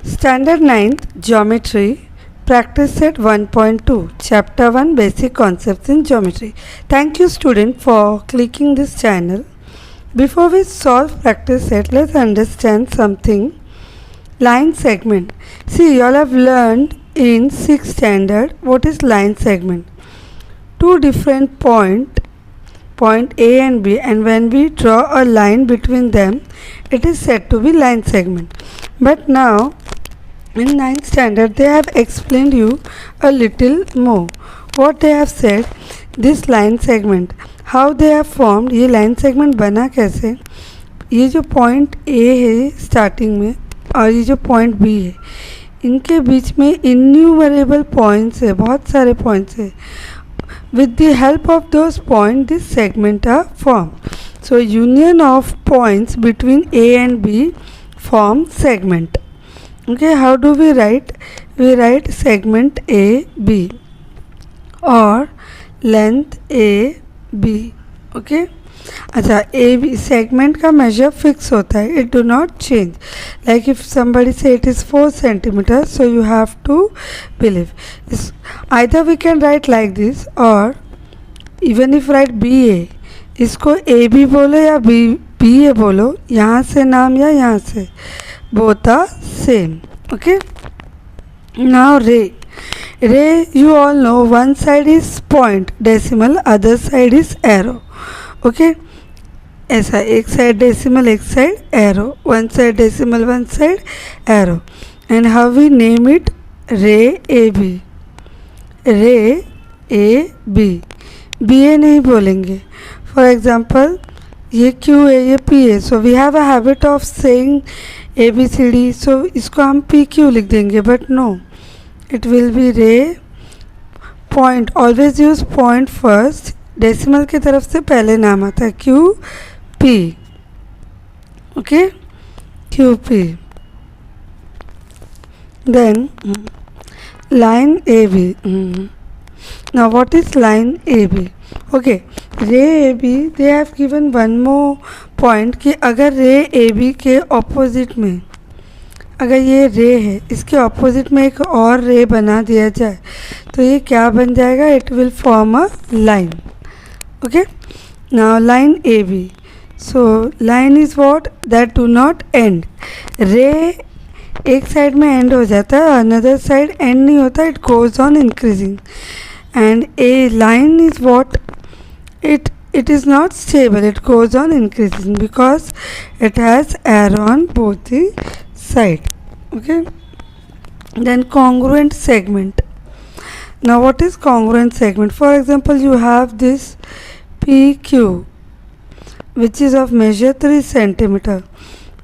Standard 9th Geometry Practice Set 1.2 Chapter 1 Basic Concepts in Geometry. Thank you student for clicking this channel. Before we solve practice set, let's understand something. Line segment. See, you all have learned in 6th standard what is line segment. Two different point A and B, and when we draw a line between them, it is said to be line segment. But now in 9th standard they have explained you a little more. What they have said, this line segment, how they have formed, ये line segment बना कैसे, ये जो point A है starting में और ये जो point B है, इनके बीच में innumerable points है, बहुत सारे points है. With the help of those points, this segment are formed. So union of points between A and B form segment. Okay, how do we write? We write segment AB or length AB. Okay. अच्छा, AB segment का measure fix होता है, it do not change. Like if somebody say it is 4 centimeters, so you have to believe. Either we can write like this, or even if write BA, इसको AB बोलो या BA बोलो, यहाँ से नाम या यहाँ से, both are same. Okay. Now ray you all know, one side is point decimal, other side is arrow. Okay, ऐसा एक साइड डेसिमल एक side arrow, one side decimal one side arrow. And how we name it? Ray A B. रे A B, B ए नहीं बोलेंगे. For example ये Q है, ये P है, so we have a habit of saying A B C D, so इसको हम P Q लिख देंगे. But no, it will be ray point. Always use point first, decimal की तरफ से पहले नाम आता है, Q P. Okay, Q P. Then line A B. Now what is line A B? Okay, ray A B, they have given one more point कि अगर रे ए बी के ऑपोजिट में, अगर ये रे है, इसके ऑपोजिट में एक और रे बना दिया जाए तो ये क्या बन जाएगा? It will form a line. Okay, now line AB. So line is what? That do not end. Ray एक साइड में end हो जाता है, another side end नहीं होता, it goes on increasing. And a line is what? It is not stable, it goes on increasing because it has arrow on both the side. Okay. Then congruent segment. Now what is congruent segment? For example, you have this PQ which is of measure 3 centimeter.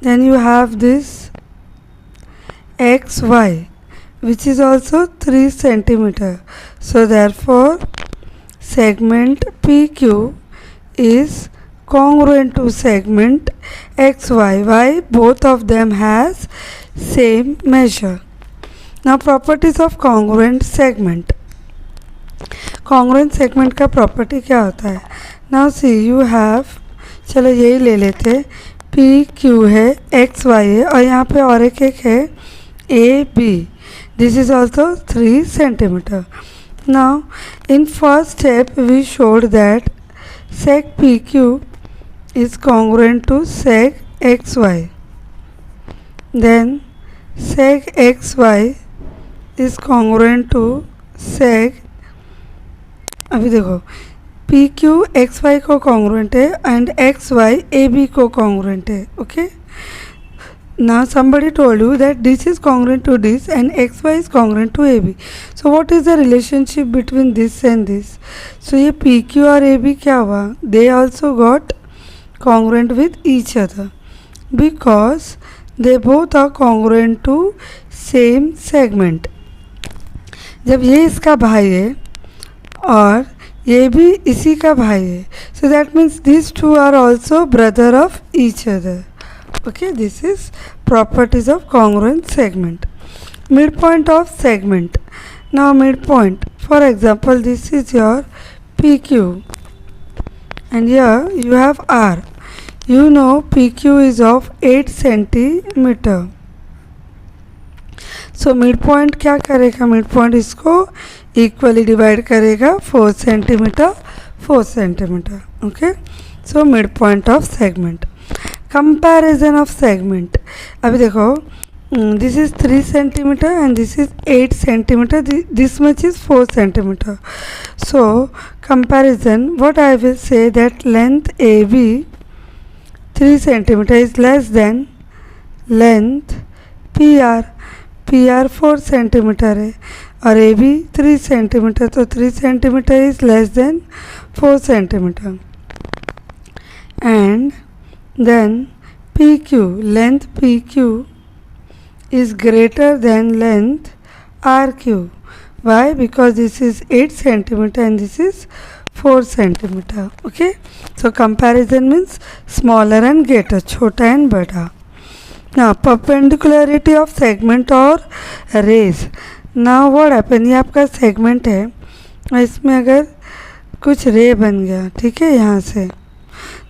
Then you have this XY which is also 3 centimeter. So therefore segment PQ is congruent to segment XY. Why? Both of them has same measure. Now properties of congruent segment. Congruent segment का property क्या होता है? Now see, you have, चलो यही ले लेते, P Q है, X Y है, और यहाँ पे और एक है A B. This is also 3 centimetre. Now in first step we showed that seg P Q is congruent to seg X Y. Then seg X Y is congruent to seg, अभी देखो, P Q X Y को congruent है and X Y A B को congruent है. Okay, now somebody told you that this is congruent to this and X Y is congruent to A B. So what is the relationship between this and this? So ये P Q और A B क्या हुआ? They also got congruent with each other because they both are congruent to same segment. जब ये इसका भाई है और ये भी इसी का भाई है, so that means this two are also brother of each other. Okay, this is properties of congruent segment. Mid point of segment. Now mid point, for example this is your P Q and here you have R. You know P Q is of 8 centimeter. So mid point क्या करेगा, mid point इसको equally divide करेगा 4 centimetre 4 centimetre. Okay, so mid point of segment. Comparison of segment. अभी देखो, this is 3 centimeter and this is 8 centimeter, this much is 4 centimeter. So comparison, what I will say that length AB 3 centimeter is less than length PR. PR 4 centimeter है और AB 3 centimeter, तो 3 centimeter is less than 4 centimeter. And then PQ, length PQ is greater than length RQ. Why? Because this is 8 centimeter and this is 4 centimeter. Okay, so comparison means smaller and greater, छोटा and बड़ा. Now perpendicularity of segment or rays. Now what happen, ये आपका segment है और इसमें अगर कुछ रे बन गया, ठीक है, यहाँ से,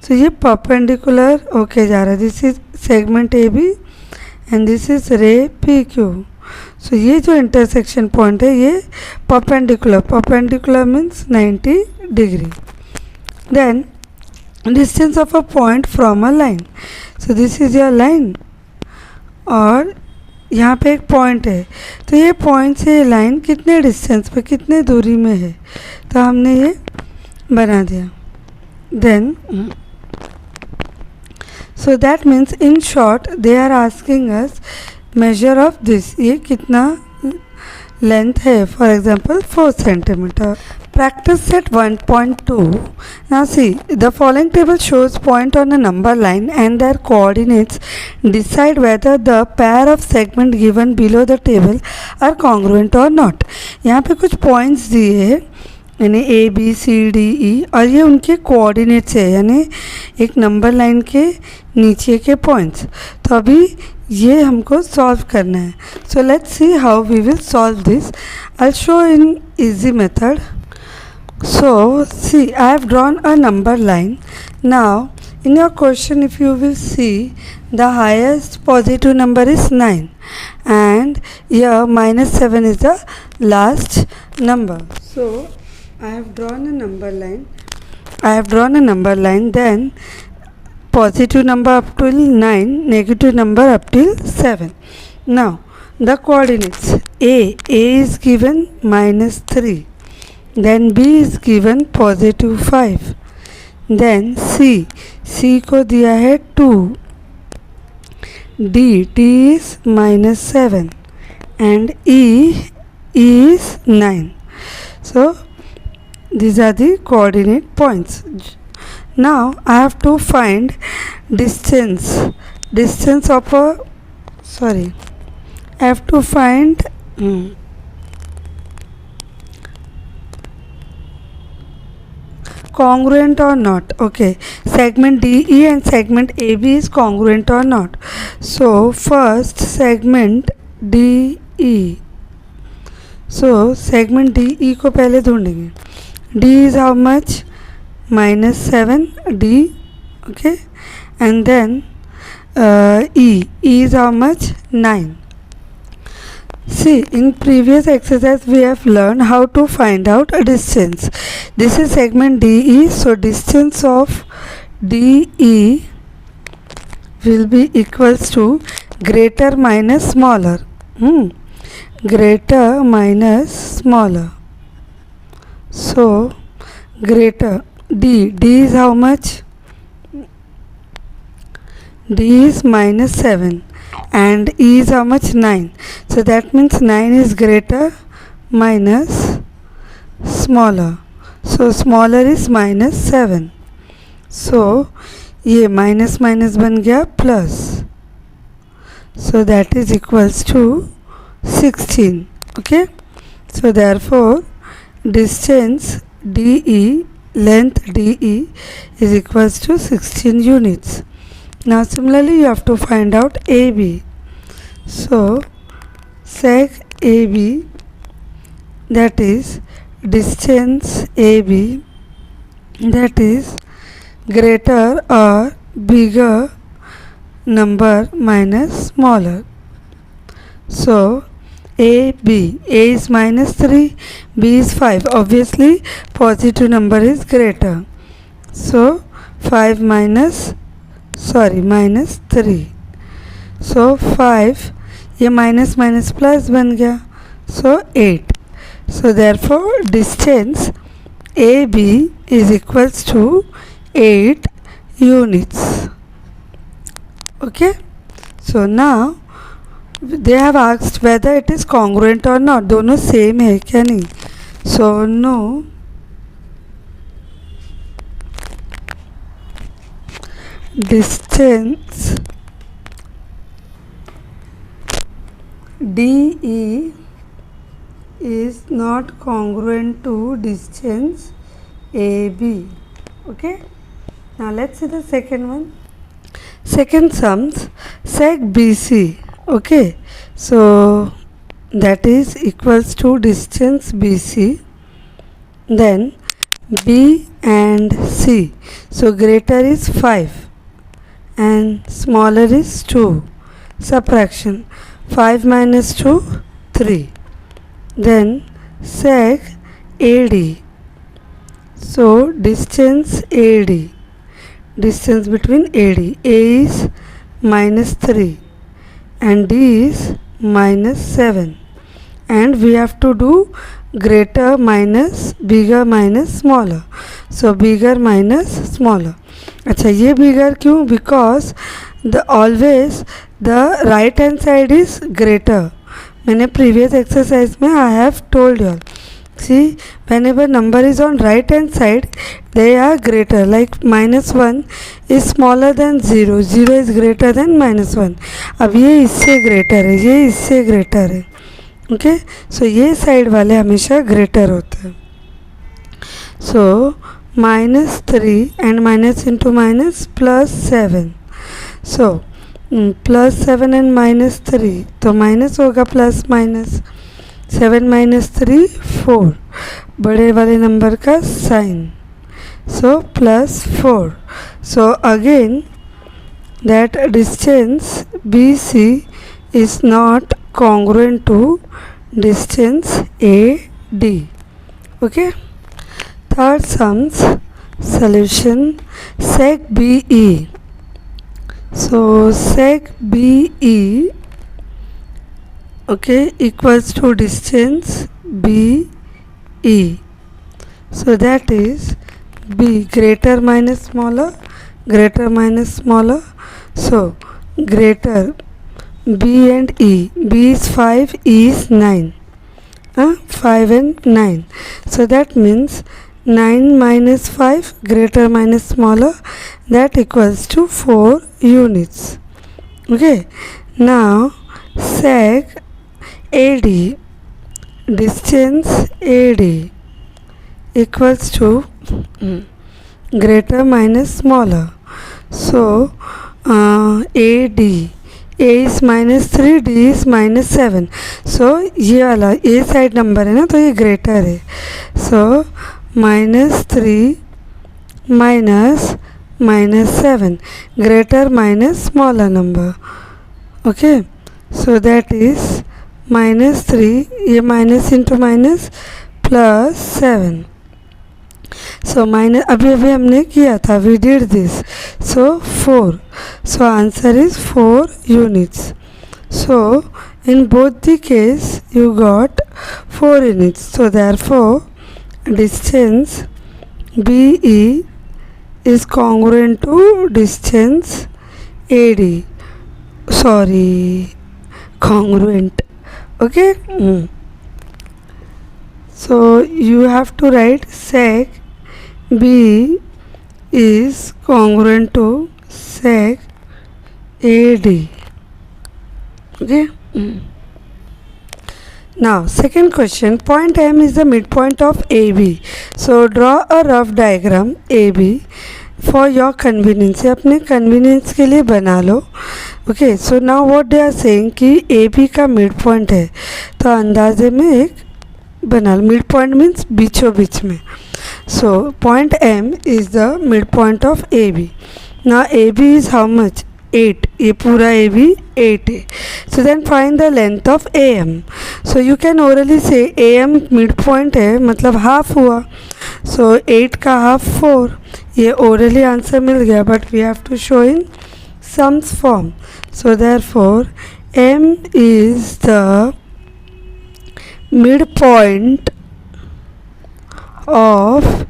तो ये perpendicular होके जा रहा है. This is segment AB and this is ray PQ. So ये जो intersection point है ये perpendicular, perpendicular means 90 degree. Then distance of a point from a line. So this is your line और यहाँ पे एक पॉइंट है, तो ये पॉइंट से ये लाइन कितने डिस्टेंस पे, कितने दूरी में है, तो हमने ये बना दिया. Then so that means in short they are asking us measure of this, ये कितना length है, for example 4 centimeter. Practice set 1.2. Now see, the following table shows point on a number line and their coordinates. Decide whether the pair of segment given below the table are congruent or not. यहाँ पे कुछ points दिए हैं, यानी ए B C D E, और ये उनके coordinates है, यानी एक नंबर लाइन के नीचे के पॉइंट्स. तो अभी ये हमको सॉल्व करना है. So let's see how we will solve this. I show in easy method. So see, I have drawn a number line. Now in your question, if you will see, the highest positive number is 9 and here -7 is the last number. So I have drawn a number line. Then positive number up till 9, negative number up till 7. Now the coordinates. A is given -3. Then B is given +5. Then C को दिया है 2. D is -7 and E is 9. So these are the coordinate points. Now I have to find distance of a, I have to find congruent or not. Okay, segment DE and segment AB is congruent or not. So first segment DE. So segment DE को पहले ढूंढेंगे. D is how much? -7 D. Okay, and then E is how much? 9. See, in previous exercise we have learned how to find out a distance. This is segment DE, so distance of DE will be equals to greater minus smaller. Greater minus smaller. So greater D is how much? D is -7 and E is how much? 9. So that means 9 is greater minus smaller. So smaller is -7. So ये minus minus बन गया plus. So that is equals to 16. Okay. So therefore distance DE, length DE is equals to 16 units. Now similarly you have to find out AB. So seg AB, that is distance AB, that is greater or bigger number minus smaller. So A, B. A is minus 3, B is 5. Obviously, positive number is greater. So, 5 minus 3. So, 5, ये minus minus plus बन गया. So, 8. So, therefore, distance AB is equals to 8 units. Okay. So, now they have asked whether it is congruent or not. दोनों same है क्या नहीं? So, no. Distance DE is not congruent to distance AB. Okay. Now let's see the second one. Second sums sec BC. Okay. So that is equals to distance BC. Then B and C. So greater is 5 and smaller is 2. Subtraction. 5 minus 2, 3. Then sec AD. So distance AD. Distance between AD. A is minus 3 and D is minus 7. And we have to do greater minus bigger minus smaller. So bigger minus smaller. अच्छा ये bigger क्यों? Because the always the right hand side is greater. मैंने previous exercise में I have told you all. See, whenever number is on right hand side, they are greater. Like minus 1 is smaller than 0. 0 is greater than minus 1. अब ये इससे greater है, ये इससे greater है. Okay, so ये side वाले हमेशा greater होते हैं. So minus 3 and minus into minus plus 7. So plus 7 and minus 3 तो minus होगा plus minus. 7 minus 3 4. बड़े वाले नंबर का sign. So plus 4. So again that distance BC is not congruent to distance AD. Okay. Third sums solution sec BE. So sec BE, okay, equals to distance BE. So that is B greater minus smaller, greater minus smaller. So greater B and E. B is 5, E is 9. 5 and 9. So that means 9 minus 5 greater minus smaller, that equals to 4 units. Okay. Now sec AD, distance AD equals to greater minus smaller. So AD, A is minus 3, D is minus 7. So ये वाला A side number है ना, तो ये greater है. So minus 3 minus minus 7, greater minus smaller number. Okay. So that is minus 3, ये minus into minus plus 7. So minus अभी हमने किया था, we did this. So 4. So answer is 4 units. So in both the case you got 4 units. So therefore distance BE is congruent to distance AD. Sorry, congruent. Okay. So you have to write sec B is congruent to sec AD. Okay. Now second question, point M is the midpoint of AB. So draw a rough diagram AB for your convenience. अपने convenience के लिए बना लो. Okay, so now what they are saying कि AB का midpoint है, तो अंदाजे में एक बना लो. Midpoint means बीचों बीच में. So point M is the midpoint of AB. Now AB is how much? 8, ये पूरा ए भी 8 है. So then find the length of AM. So you can orally say AM midpoint है मतलब half हुआ. So 8 का half 4. ये orally answer मिल गया, but we have to show in sums form. So therefore M is the midpoint of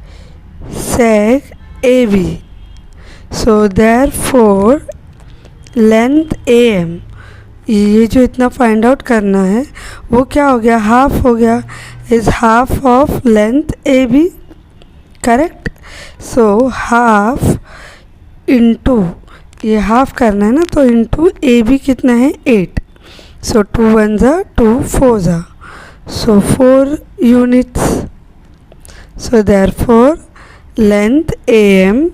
seg AB. So therefore length AM, ये जो इतना find out करना है वो क्या हो गया, हाफ हो गया. Is half of length AB, correct. So half into, ये हाफ करना है ना, तो इंटू AB कितना है 8. सो 2 1 ज़ा 2 4 ज़ा, सो 4 units. So therefore length AM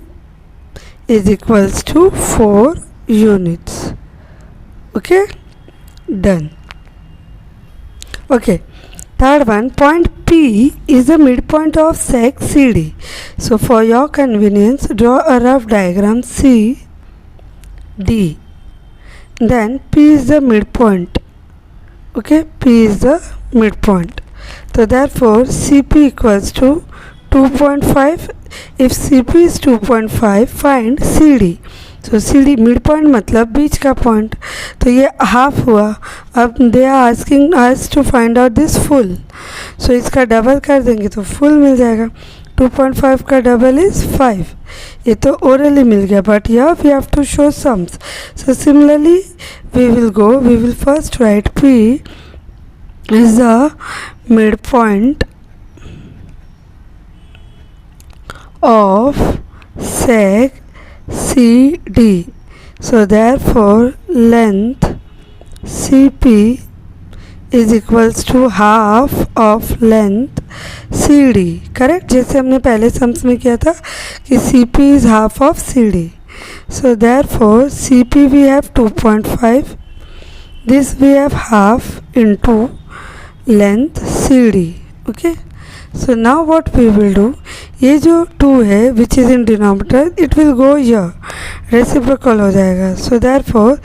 is equals to 4 units. Okay, done. Okay, third one, point P is the midpoint of seg CD. So for your convenience, draw a rough diagram CD. Then P is the midpoint. Okay, P is the midpoint. So therefore CP equals to 2.5. If CP is 2.5, find CD. So CD midpoint मतलब बीच का point, तो ये half हुआ. अब they are asking us to find out this full. So इसका double कर देंगे तो फुल मिल जाएगा. 2.5 का डबल इज़ 5. ये तो ओरली मिल गया, बट यहाँ we have to show sums. So similarly we will first write P is the midpoint of seg CD. So therefore length CP is equals to half of length CD. Correct, जैसे हमने पहले sums में किया था कि CP is half of CD. So therefore CP we have 2.5. This we have half into length CD. Okay. So now what we will do, ये जो 2 है which is in denominator, it will go here, reciprocal हो जाएगा. So therefore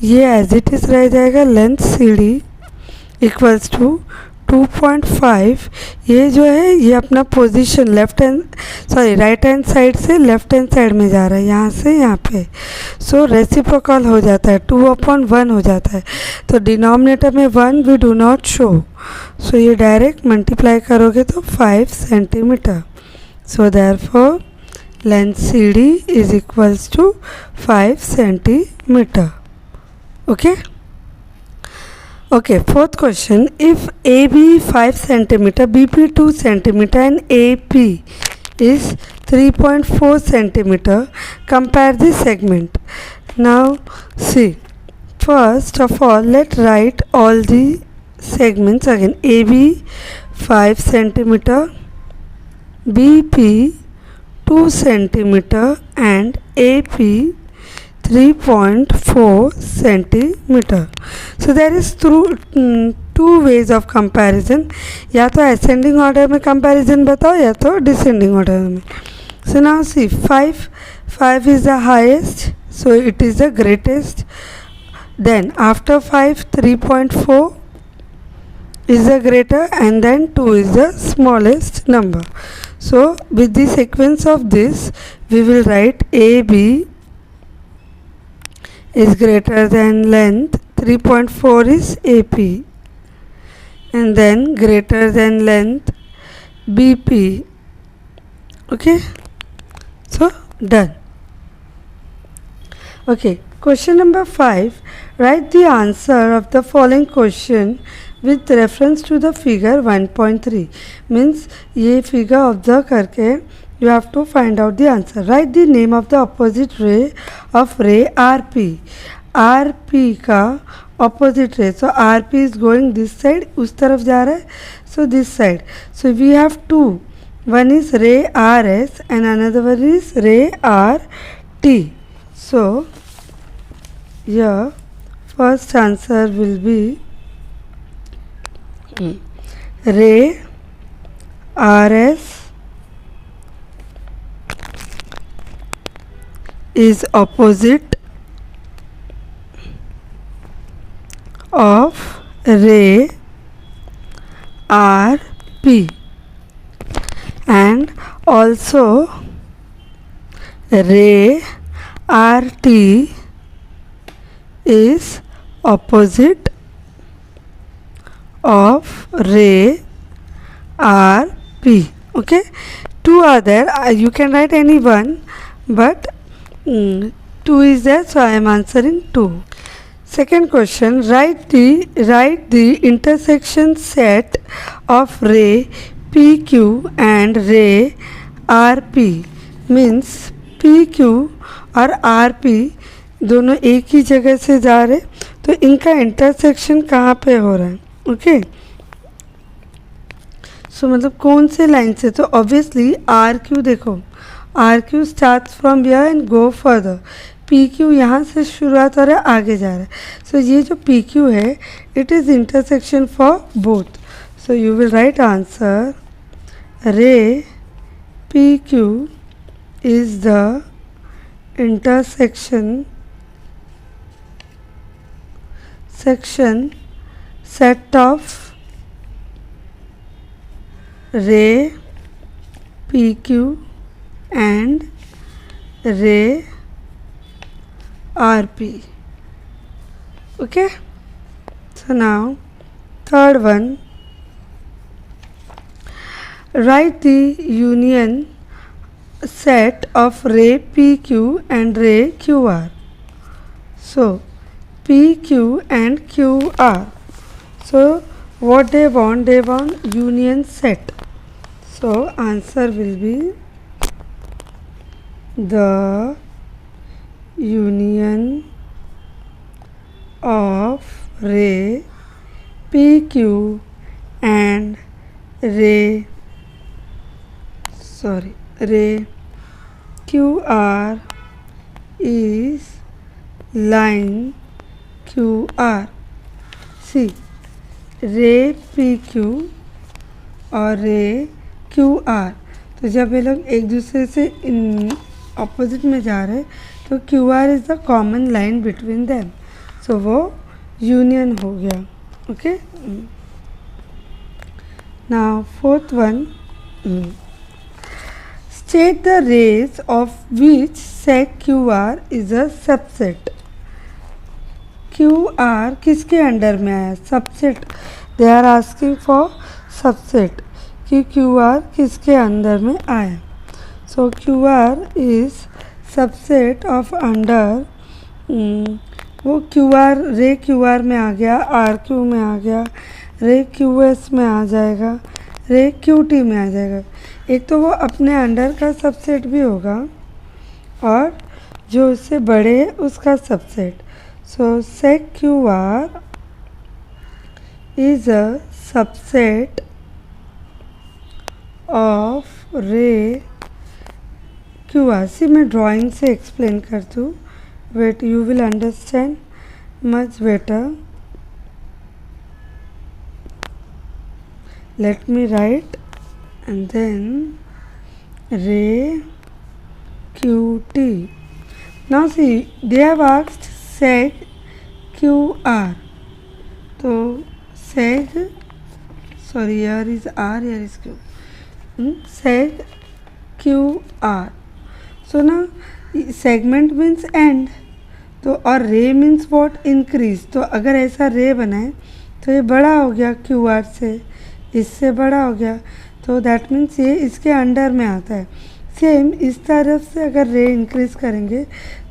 ये as it is रह जाएगा length CD equals to 2.5. ये जो है ये अपना पोजीशन राइट हैंड साइड से लेफ्ट हैंड साइड में जा रहा है, यहाँ से यहाँ पे. सो रेसिप्रोकल हो जाता है, 2/1 हो जाता है. तो डिनोमिनेटर में 1 we do not show. So ये डायरेक्ट मल्टीप्लाई करोगे तो 5 centimetre. So therefore length CD is equals to 5 centimetre. Okay. Okay, fourth question, if AB 5 cm, BP 2 cm and AP is 3.4 cm, compare the segment. Now see, first of all let's write all the segments again. AB 5 cm, BP 2 cm and AP 3.4 centimeter. So there is two ways of comparison. या तो ascending order में comparison बताओ या तो descending order में. So now see, 5 is the highest, so it is the greatest. Then after 5, 3.4 is the greater, and then 2 is the smallest number. So with the sequence of this, we will write AB is greater than length 3.4 is AP, and then greater than length BP. Okay, so done. Okay, question number 5, write the answer of the following question with reference to the figure 1.3. means ये figure observe करके you have to find out the answer. Write the name of the opposite ray of ray RP. RP का opposite ray. So RP is going this side, उस तरफ जा रहा है, so this side. So we have two. One is ray RS and another one is ray RT. So here first answer will be ray RS is opposite ray RP, and also ray RT is opposite of ray RP. Okay, two are there. You can write any one, but two is there, so I am answering two. Second question, write the intersection set of ray PQ and ray RP. Means PQ और RP दोनों एक ही जगह से जा रहे, तो इनका intersection कहाँ पे हो रहा है? ओके, सो मतलब कौन से लाइन से? तो ऑब्वियसली RQ, देखो RQ starts from here and go further. PQ यहाँ से शुरुआत हो रहा है, आगे जा रहा है. सो ये जो PQ है, it is intersection for both. So you will write answer रे PQ is the intersection set of ray PQ and ray RP. Okay, so now third one, write the union set of ray PQ and ray QR. So PQ and QR. So what they want union set. So answer will be the union of ray PQ and ray QR is line QR. See, रे PQ और रे QR, तो जब ये लोग एक दूसरे से ऑपोजिट में जा रहे, तो QR is the common line between them, so वो यूनियन हो गया. Okay, now fourth one, state the rays of which sec QR is a subset. QR किसके अंडर में आया? Subset. They are asking for subset कि QR किसके अंदर में आया. So QR is subset of under, वो QR रे QR में आ गया, RQ में आ गया, रे QS में आ जाएगा, रे QT में आ जाएगा. एक तो वो अपने अंडर का सबसेट भी होगा और जो उससे बड़े है उसका subset. So sec QR is a subset of ray QR. See मैं ड्राइंग से एक्सप्लेन करती हूँ, wait you will understand much better. Let me write and then ray QT. Now see, they have asked seg QR. So seg, sorry, here is R, here is Q. Seg QR. So now segment means end, तो और रे means what? Increase. तो अगर ऐसा रे बनाए तो ये बड़ा हो गया QR से, इससे बड़ा हो गया, तो दैट मीन्स ये इसके अंडर में आता है. सेम इस तरफ से अगर रे इंक्रीज करेंगे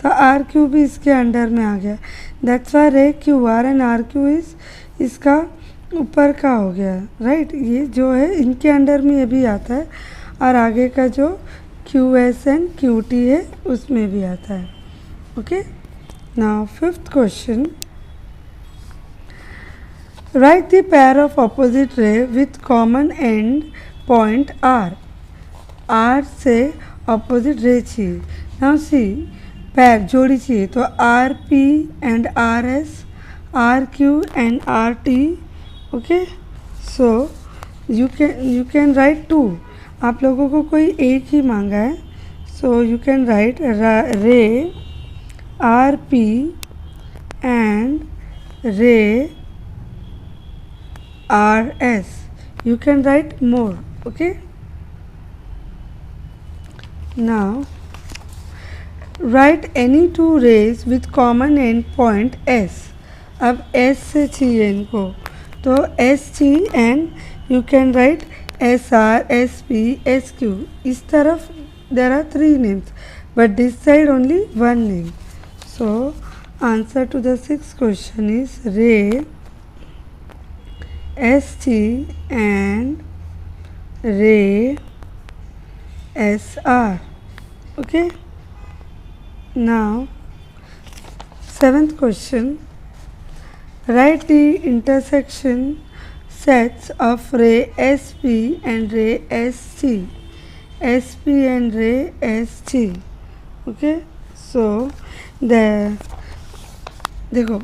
तो RQ भी इसके अंडर में आ गया. दैट्स वाई रे QR एंड RQ इज इसका ऊपर का हो गया, राइट. ये जो है इनके अंडर में ये भी आता है, और आगे का जो QS एंड QT है उसमें भी आता है. Okay, now fifth question, write the pair of opposite ray with common end point R. R से opposite ray चाहिए. Now see, पैर जोड़ी चाहिए, तो RP and RS, RQ and RT. Okay, so you can write two. आप लोगों को कोई एक ही मांगा है, so you can write ray RP and ray RS. You can write more. Okay. Now write any two rays with common end point S. अब S से चाहिए इनको, तो S चाहिए and you can write SR, SP, SQ. इस तरफ there are three names, but this side only one name. So answer to the sixth question is ray ST and ray SR. Okay. Now seventh question, write the intersection sets of ray SP and ray ST, SP and ray ST. Okay. So देखो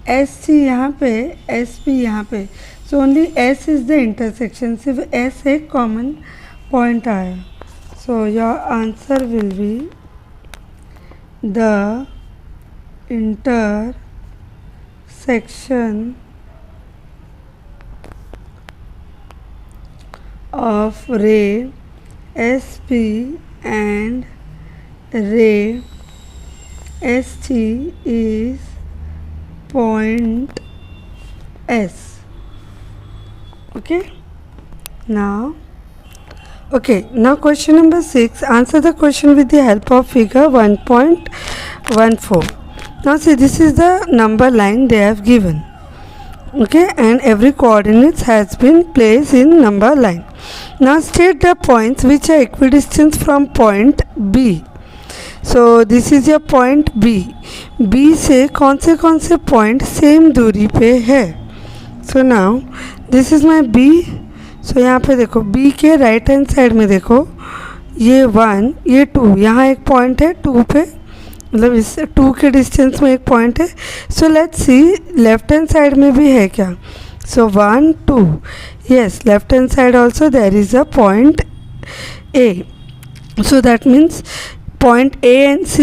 ST यहाँ पे, SP यहाँ पे, so only S is the intersection, सिर्फ S एक common point आया. So your answer will be the intersection of ray SP and ray ST is point S. Okay. Now question number 6. Answer the question with the help of figure 1.14. Now see, this is the number line they have given. Okay, and every coordinates has been placed in number line. Now state the points which are equidistant from point B. So this is your point B. B से कौन से point same दूरी पे है. So now this is my B. So यहाँ पे देखो B के राइट हैंड साइड में देखो, ये 1, ये 2, यहाँ एक पॉइंट है 2 पे, मतलब इस 2 के डिस्टेंस में एक पॉइंट है. So let's see left hand side में भी है क्या. सो 1 2, yes, left hand side also there is a point A. So that means point A and C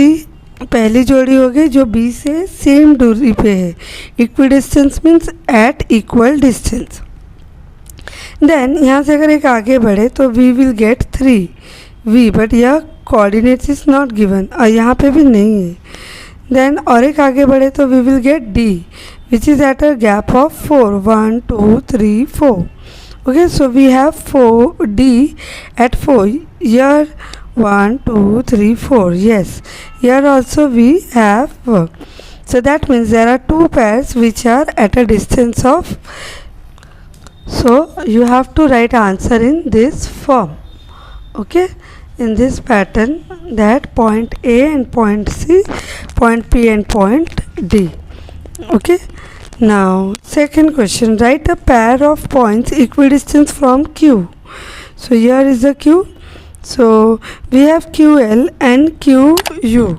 पहली जोड़ी हो गई जो B से सेम दूरी पे है. Equidistance means at equal distance. Then यहाँ से अगर एक आगे बढ़े तो we will get 3V, but यह कोऑर्डिनेट्स इज नॉट गिवन और यहाँ पे भी नहीं है. देन और एक आगे बढ़े तो we will get D, which is at a gap of 4, 1 2 3 4. Okay, so we have 4D at 4. Here 1 2 3 4. Yes, here also we have. So that means there are two pairs which are at a distance of. So you have to write answer in this form. Okay, in this pattern, that point A and point C, point P and point D. Okay. Now second question, write a pair of points equidistant from Q. So here is the Q. So we have QL and QU,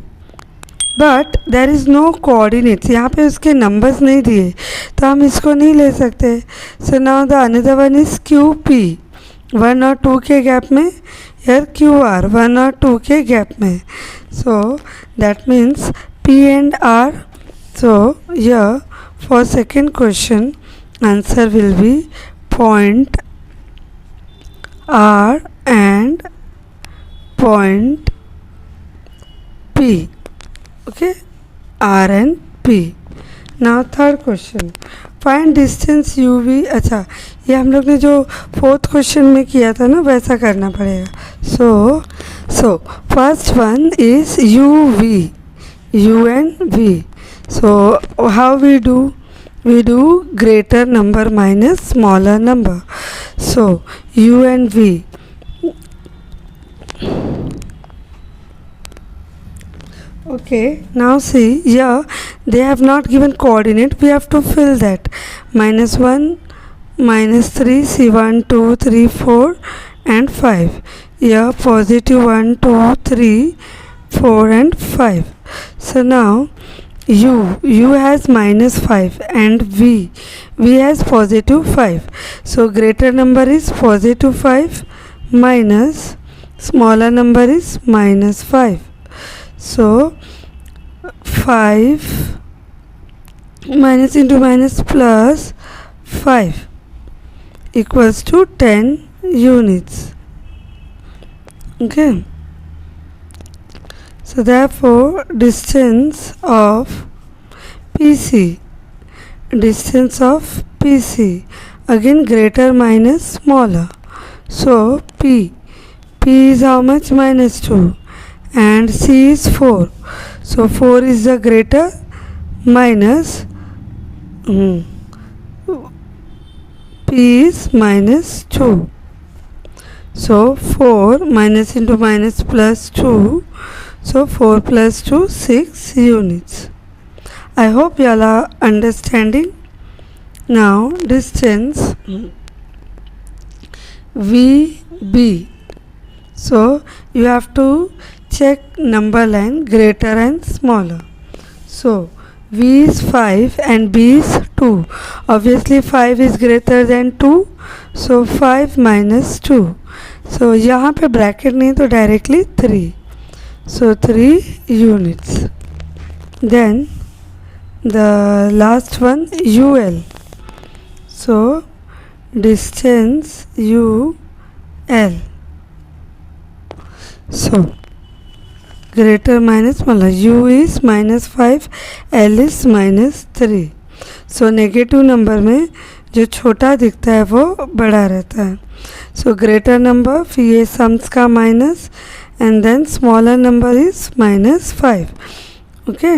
but there is no coordinates. यहाँ पे उसके numbers नहीं दिए तो हम इसको नहीं ले सकते. So now the another one is QP, 1 और 2 के गैप में. Here QR, 1 और 2 के गैप में. So that means P and R. So here for second question answer will be point R and point P. Okay, R and P. Now third question, find distance UV. अच्छा, ये हम लोग ने जो fourth question में किया था ना वैसा करना पड़ेगा. So first one is UV, U and V. So how we do? We do greater number minus smaller number. So U and V. Okay, now see here they have not given coordinate. We have to fill that. -1, -3, see 1 2 3 4 and 5. Here positive 1 2 3 4 and 5. So now U has -5 and V has positive 5. So greater number is positive 5 minus smaller number is -5. So 5 minus into minus plus 5 equals to 10 units. Okay. So therefore distance of PC again greater minus smaller. So P is how much? Minus 2, and C is 4. So 4 is the greater minus P is minus 2. So 4 minus into minus plus 2. So 4 plus 2, 6 units. I hope you all are understanding. Now distance VB. So you have to check number line greater and smaller. So V is 5 and B is 2. Obviously 5 is greater than 2. So 5 minus 2. So यहाँ पे bracket नहीं तो directly 3. So 3 units. Then the last one UL. So distance UL. So greater minus smaller. U is minus 5, L is minus 3. So negative number में जो छोटा दिखता है वो बड़ा रहता है. So greater number फिर ये सम्स का minus and then smaller number is minus 5. Okay,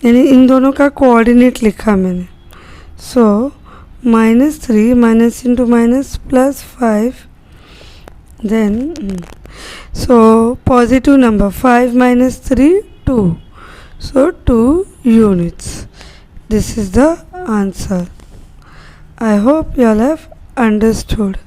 यानी इन दोनों का कोऑर्डिनेट लिखा मैंने. So minus 3 minus into minus plus 5. Then so positive number 5 minus 3 2. So 2 units. This is the answer. I hope you all have understood.